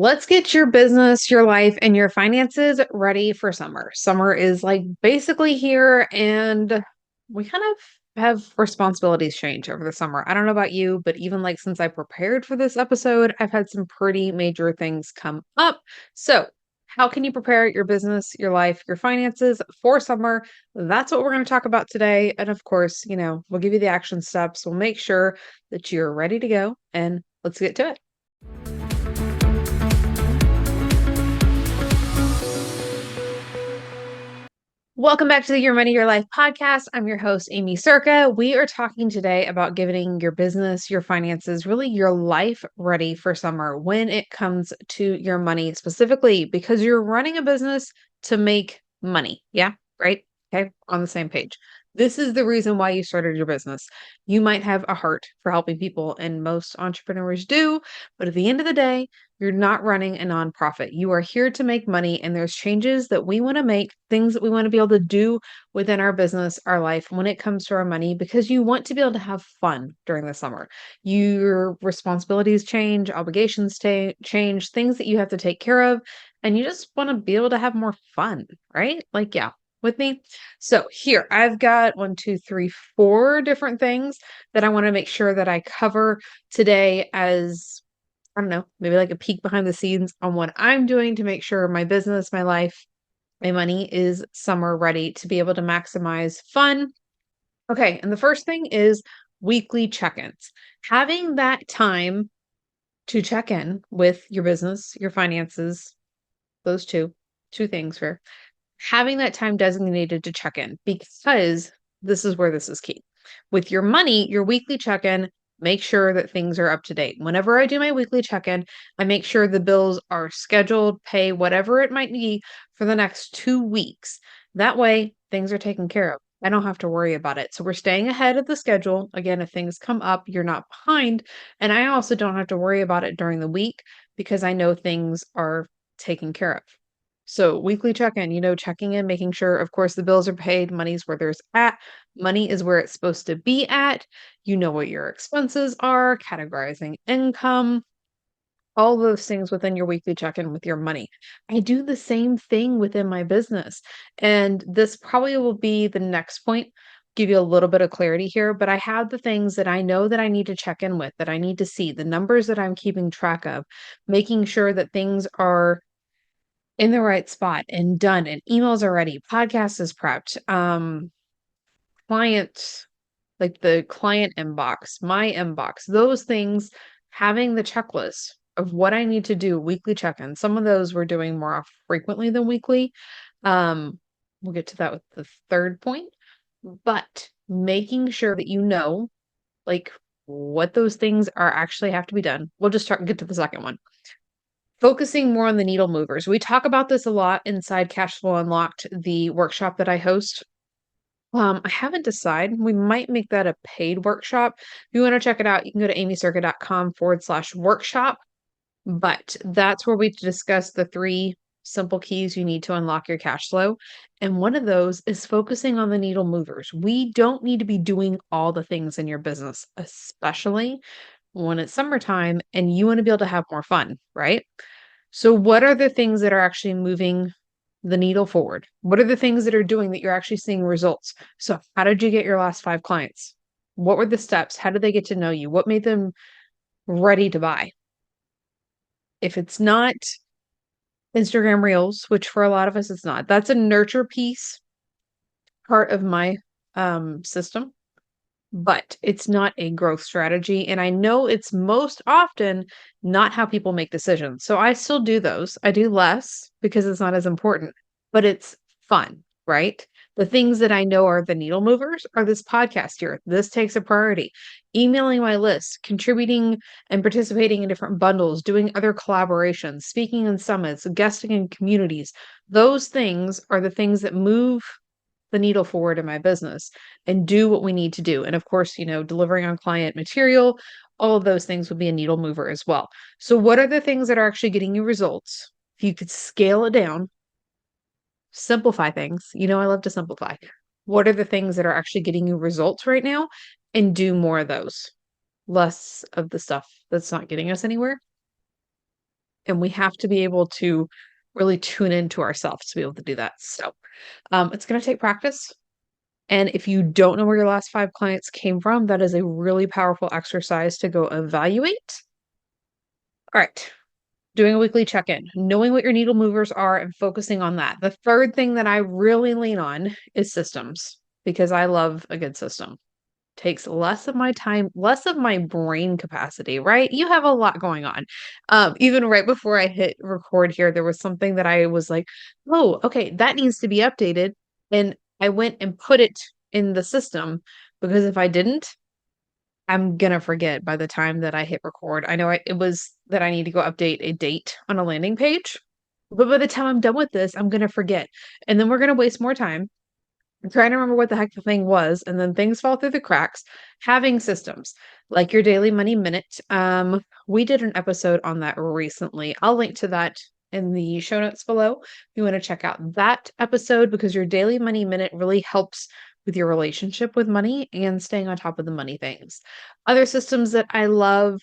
Let's get your business, your life, and your finances ready for summer. Summer is like basically here, and we kind of have responsibilities change over the summer. I don't know about you, but even like since I prepared for this episode, I've had some pretty major things come up. So, how can you prepare your business, your life, your finances for summer? That's what we're going to talk about today. And of course, we'll give you the action steps. We'll make sure that you're ready to go, and let's get to it. Welcome back to the Your Money, Your Life podcast. I'm your host, Aimee Cerka. We are talking today about getting your business, your finances, really your life ready for summer when it comes to your money specifically, because you're running a business to make money. Yeah, right? Okay, on the same page. This is the reason why you started your business. You might have a heart for helping people, and most entrepreneurs do, but at the end of the day, you're not running a nonprofit. You are here to make money, and there's changes that we want to make, things that we want to be able to do within our business, our life when it comes to our money, because you want to be able to have fun during the summer. Your responsibilities change, obligations change, things that you have to take care of, and you just want to be able to have more fun, right? Like, yeah. With me. So here I've got one, two, three, four different things that I want to make sure that I cover today as I don't know, maybe like a peek behind the scenes on what I'm doing to make sure my business, my life, my money is summer ready to be able to maximize fun. Okay, and the first thing is weekly check-ins. Having that time to check in with your business, your finances, those two things here. Having that time designated to check in because this is where this is key. With your money, your weekly check in, make sure that things are up to date. Whenever I do my weekly check in, I make sure the bills are scheduled, pay whatever it might be for the next 2 weeks. That way, things are taken care of. I don't have to worry about it. So we're staying ahead of the schedule. Again, if things come up, you're not behind. And I also don't have to worry about it during the week because I know things are taken care of. So weekly check-in, checking in, making sure, of course, the bills are paid, money's where there's at, money is where it's supposed to be at. You know what your expenses are, categorizing income, all those things within your weekly check-in with your money. I do the same thing within my business. And this probably will be the next point, give you a little bit of clarity here, but I have the things that I know that I need to check in with, that I need to see, the numbers that I'm keeping track of, making sure that things are in the right spot and done and emails are ready, podcast is prepped, client like the client inbox, my inbox, those things, having the checklist of what I need to do, weekly check-ins. Some of those we're doing more frequently than weekly. Um, we'll get to that with the third point, but making sure that you know like what those things are actually have to be done. We'll just get to the second one. Focusing more on the needle movers. We talk about this a lot inside Cashflow Unlocked, the workshop that I host. I haven't decided. We might make that a paid workshop. If you want to check it out, you can go to aimeecerka.com/workshop. But that's where we discuss the three simple keys you need to unlock your cash flow. And one of those is focusing on the needle movers. We don't need to be doing all the things in your business, especially when it's summertime and you want to be able to have more fun, right? So, what are the things that are actually moving the needle forward? What are the things that are doing that you're actually seeing results? So, how did you get your last 5 clients? What were the steps? How did they get to know you? What made them ready to buy? If it's not Instagram Reels, which for a lot of us it's not, that's a nurture piece part of my system, but it's not a growth strategy. And I know it's most often not how people make decisions. So I still do those. I do less because it's not as important, but it's fun, right? The things that I know are the needle movers are this podcast here. This takes a priority. Emailing my list, contributing and participating in different bundles, doing other collaborations, speaking in summits, guesting in communities. Those things are the things that move the needle forward in my business and do what we need to do. And of course, delivering on client material, all of those things would be a needle mover as well. So, what are the things that are actually getting you results? If you could scale it down, simplify things, I love to simplify. What are the things that are actually getting you results right now? And do more of those, less of the stuff that's not getting us anywhere. And we have to be able to really tune into ourselves to be able to do that. So it's going to take practice. And if you don't know where your last 5 clients came from, that is a really powerful exercise to go evaluate. All right. Doing a weekly check-in, knowing what your needle movers are and focusing on that. The third thing that I really lean on is systems because I love a good system. Takes less of my time, less of my brain capacity, right? You have a lot going on. Even right before I hit record here, there was something that I was like, "Oh, okay, that needs to be updated." And I went and put it in the system because if I didn't, I'm gonna forget by the time that I hit record. I know it was that I need to go update a date on a landing page, but by the time I'm done with this, I'm gonna forget. And then we're gonna waste more time trying to remember what the heck the thing was, and then things fall through the cracks. Having systems like your daily money minute. We did an episode on that recently. I'll link to that in the show notes below. If you want to check out that episode, because your daily money minute really helps with your relationship with money and staying on top of the money things. Other systems that I love,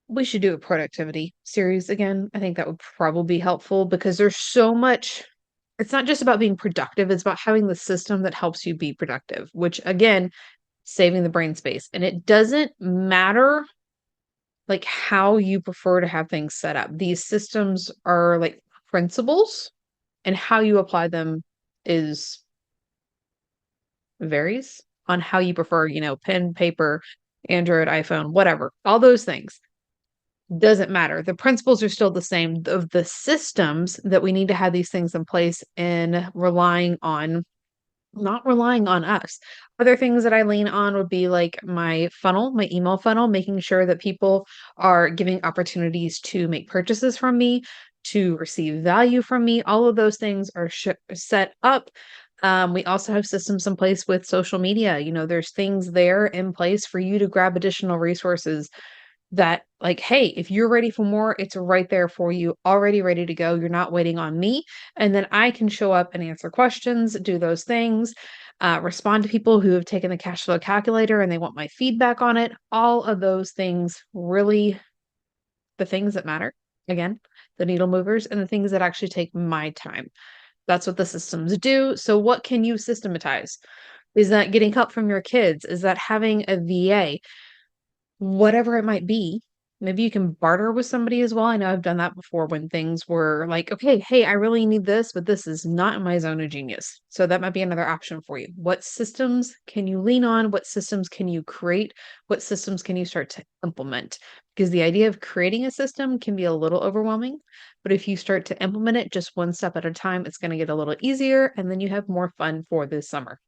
we should do a productivity series again. I think that would probably be helpful because there's so much. It's not just about being productive, it's about having the system that helps you be productive, which again, saving the brain space. And it doesn't matter like how you prefer to have things set up. These systems are like principles and how you apply them is varies on how you prefer, pen, paper, Android, iPhone, whatever. All those things. Doesn't matter. The principles are still the same of the systems that we need to have these things in place and relying on not relying on us. Other things that I lean on would be like my funnel, my email funnel, making sure that people are giving opportunities to make purchases from me, to receive value from me. All of those things are set up. We also have systems in place with social media. There's things there in place for you to grab additional resources that like, hey, if you're ready for more, it's right there for you, already ready to go. You're not waiting on me. And then I can show up and answer questions, do those things, respond to people who have taken the cash flow calculator and they want my feedback on it. All of those things really the things that matter. Again, the needle movers and the things that actually take my time. That's what the systems do. So what can you systematize? Is that getting help from your kids? Is that having a VA? Whatever it might be. Maybe you can barter with somebody as well. I know I've done that before when things were like, okay, hey, I really need this, but this is not in my zone of genius. So that might be another option for you. What systems can you lean on? What systems can you create? What systems can you start to implement? Because the idea of creating a system can be a little overwhelming, but if you start to implement it just one step at a time, it's going to get a little easier and then you have more fun for this summer.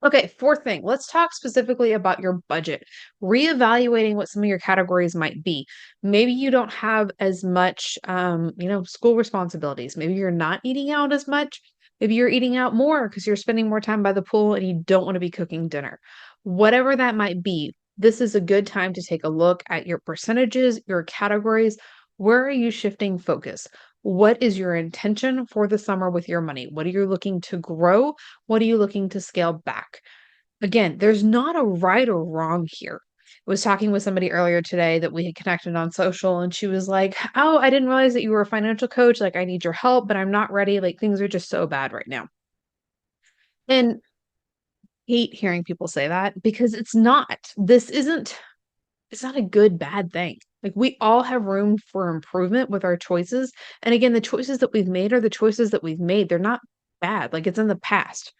Okay, fourth thing, let's talk specifically about your budget. Reevaluating what some of your categories might be. Maybe you don't have as much, school responsibilities. Maybe you're not eating out as much. Maybe you're eating out more because you're spending more time by the pool and you don't want to be cooking dinner. Whatever that might be, this is a good time to take a look at your percentages, your categories. Where are you shifting focus? What is your intention for the summer with your money? What are you looking to grow? What are you looking to scale back? Again, there's not a right or wrong here. I was talking with somebody earlier today that we had connected on social, and she was like, "Oh, I didn't realize that you were a financial coach. Like, I need your help, but I'm not ready. Like, things are just so bad right now." And hate hearing people say that because it's not. It's not a good, bad thing. Like, we all have room for improvement with our choices. And again, the choices that we've made are the choices that we've made. They're not bad. Like, it's in the past.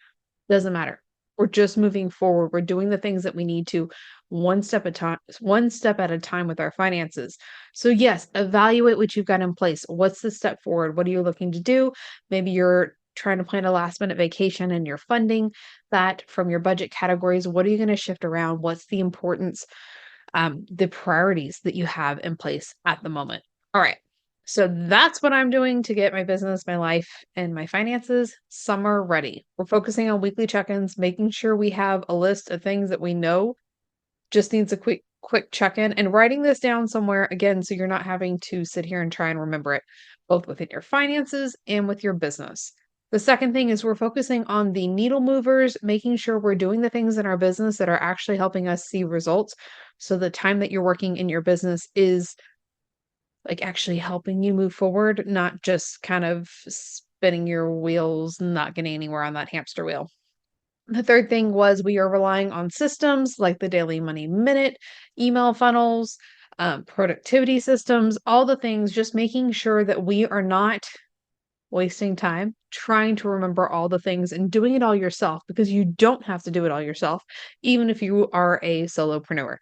Doesn't matter. We're just moving forward. We're doing the things that we need to one step at a time with our finances. So yes, evaluate what you've got in place. What's the step forward? What are you looking to do? Maybe you're trying to plan a last minute vacation and you're funding that from your budget categories. What are you going to shift around? What's the importance? The priorities that you have in place at the moment. All right. So that's what I'm doing to get my business, my life, and my finances summer ready. We're focusing on weekly check-ins, making sure we have a list of things that we know just needs a quick check-in and writing this down somewhere again so you're not having to sit here and try and remember it both within your finances and with your business. The second thing is we're focusing on the needle movers, making sure we're doing the things in our business that are actually helping us see results. So the time that you're working in your business is like actually helping you move forward, not just kind of spinning your wheels, not getting anywhere on that hamster wheel. The third thing was we are relying on systems like the Daily Money Minute, email funnels, productivity systems, all the things, just making sure that we are not wasting time trying to remember all the things and doing it all yourself because you don't have to do it all yourself, even if you are a solopreneur.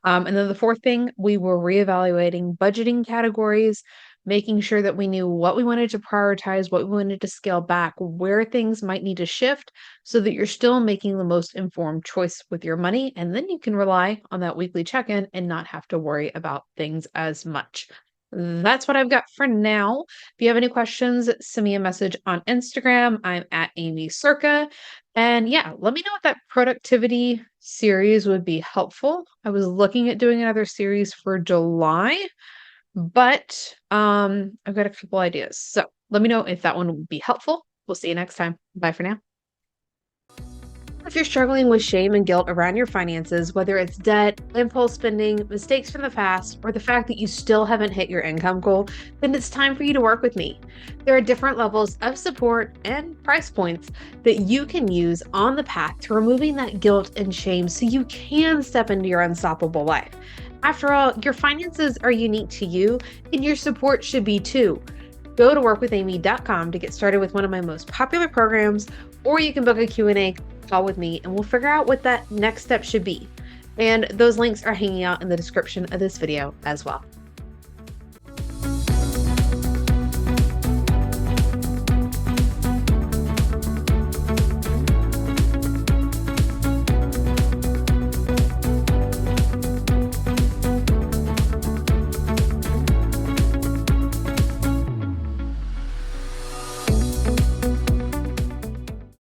And then the fourth thing, we were reevaluating budgeting categories, making sure that we knew what we wanted to prioritize, what we wanted to scale back, where things might need to shift so that you're still making the most informed choice with your money. And then you can rely on that weekly check in and not have to worry about things as much. That's what I've got for now. If you have any questions, send me a message on Instagram. I'm at Aimee Cerka. And yeah, let me know if that productivity series would be helpful. I was looking at doing another series for July, but I've got a couple ideas. So let me know if that one would be helpful. We'll see you next time. Bye for now. If you're struggling with shame and guilt around your finances, whether it's debt, impulse spending, mistakes from the past, or the fact that you still haven't hit your income goal, then it's time for you to work with me. There are different levels of support and price points that you can use on the path to removing that guilt and shame so you can step into your unstoppable life. After all, your finances are unique to you, and your support should be too. Go to workwithaimee.com to get started with one of my most popular programs, or you can book a Q&A call with me and we'll figure out what that next step should be. And those links are hanging out in the description of this video as well.